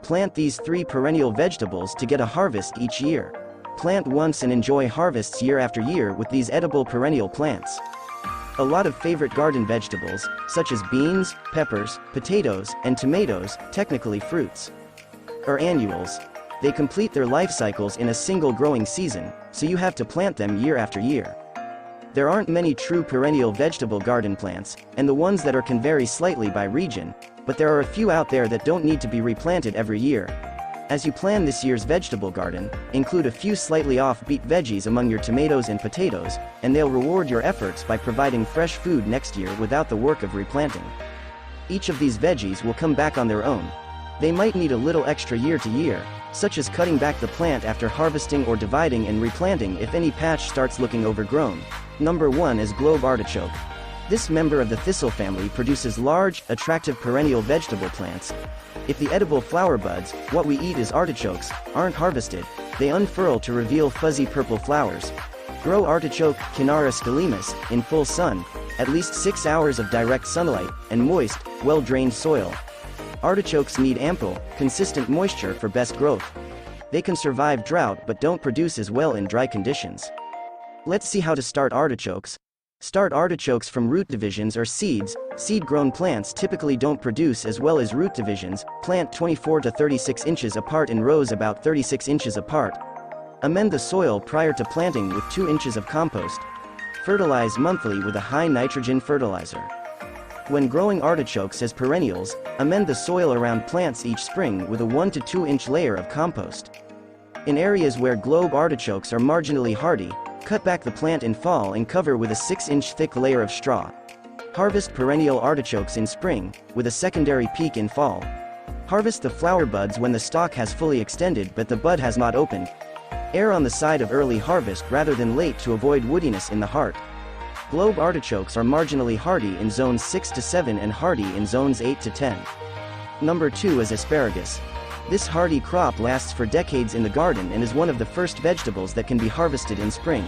Plant these 3 perennial vegetables to get a harvest each year. Plant once and enjoy harvests year after year with these edible perennial plants. A lot of favorite garden vegetables, such as beans, peppers, potatoes, and tomatoes, technically fruits, are annuals. They complete their life cycles in a single growing season, so you have to plant them year after year. There aren't many true perennial vegetable garden plants, and the ones that are can vary slightly by region, but there are a few out there that don't need to be replanted every year. As you plan this year's vegetable garden, include a few slightly offbeat veggies among your tomatoes and potatoes, and they'll reward your efforts by providing fresh food next year without the work of replanting. Each of these veggies will come back on their own. They might need a little extra year to year, such as cutting back the plant after harvesting or dividing and replanting if any patch starts looking overgrown. Number 1 is globe artichoke. This member of the thistle family produces large, attractive perennial vegetable plants. If the edible flower buds, what we eat as artichokes, aren't harvested, they unfurl to reveal fuzzy purple flowers. Grow artichoke, Cynara scalymus, in full sun, at least 6 hours of direct sunlight, and moist, well-drained soil. Artichokes need ample, consistent moisture for best growth. They can survive drought but don't produce as well in dry conditions. Let's see how to start artichokes. Start artichokes from root divisions or seeds. Seed-grown plants typically don't produce as well as root divisions. Plant 24 to 36 inches apart in rows about 36 inches apart. Amend the soil prior to planting with 2 inches of compost. Fertilize monthly with a high nitrogen fertilizer. When growing artichokes as perennials, amend the soil around plants each spring with a 1 to 2 inch layer of compost. In areas where globe artichokes are marginally hardy, cut back the plant in fall and cover with a 6-inch thick layer of straw. Harvest perennial artichokes in spring, with a secondary peak in fall. Harvest the flower buds when the stalk has fully extended but the bud has not opened. Err on the side of early harvest rather than late to avoid woodiness in the heart. Globe artichokes are marginally hardy in zones 6 to 7 and hardy in zones 8 to 10. Number 2 is asparagus. This hardy crop lasts for decades in the garden and is one of the first vegetables that can be harvested in spring.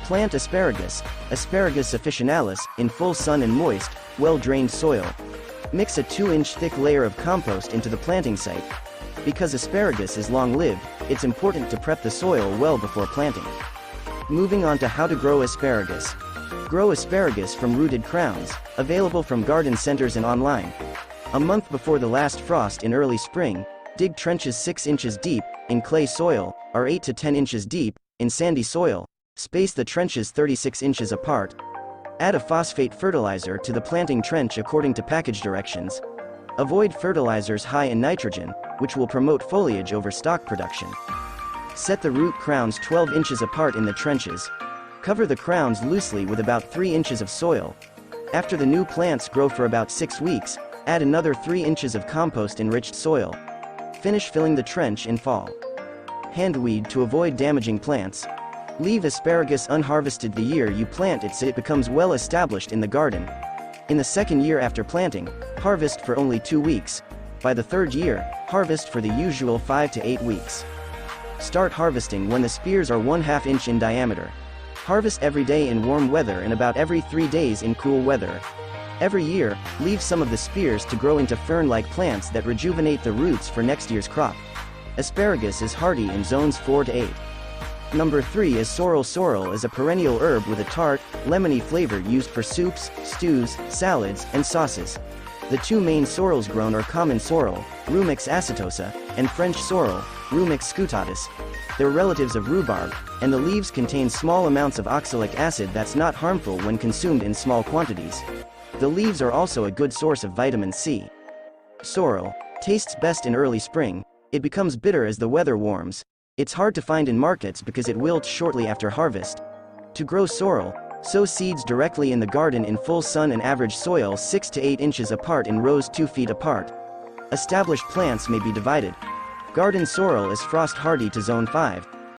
Plant asparagus, Asparagus officinalis, in full sun and moist, well-drained soil. Mix a 2-inch thick layer of compost into the planting site. Because asparagus is long-lived, it's important to prep the soil well before planting. Moving on to how to grow asparagus. Grow asparagus from rooted crowns, available from garden centers and online. A month before the last frost in early spring, dig trenches 6 inches deep, in clay soil, or 8 to 10 inches deep, in sandy soil. Space the trenches 36 inches apart. Add a phosphate fertilizer to the planting trench according to package directions. Avoid fertilizers high in nitrogen, which will promote foliage over stalk production. Set the root crowns 12 inches apart in the trenches. Cover the crowns loosely with about 3 inches of soil. After the new plants grow for about 6 weeks, add another 3 inches of compost-enriched soil. Finish filling the trench in fall. Hand weed to avoid damaging plants. Leave asparagus unharvested the year you plant it so it becomes well established in the garden. In the second year after planting, harvest for only 2 weeks. By the third year, harvest for the usual 5 to 8 weeks. Start harvesting when the spears are 1/2 inch in diameter. Harvest every day in warm weather and about every 3 days in cool weather. Every year, leave some of the spears to grow into fern-like plants that rejuvenate the roots for next year's crop. Asparagus is hardy in zones 4 to 8. Number 3 is sorrel. Sorrel is a perennial herb with a tart, lemony flavor used for soups, stews, salads, and sauces. The 2 main sorrels grown are common sorrel, Rumex acetosa, and French sorrel, Rumex scutatus. They're relatives of rhubarb, and the leaves contain small amounts of oxalic acid that's not harmful when consumed in small quantities. The leaves are also a good source of vitamin C. Sorrel tastes best in early spring. It becomes bitter as the weather warms. It's hard to find in markets because it wilts shortly after harvest. To grow sorrel, sow seeds directly in the garden in full sun and average soil 6 to 8 inches apart in rows 2 feet apart. Established plants may be divided. Garden sorrel is frost hardy to zone 5,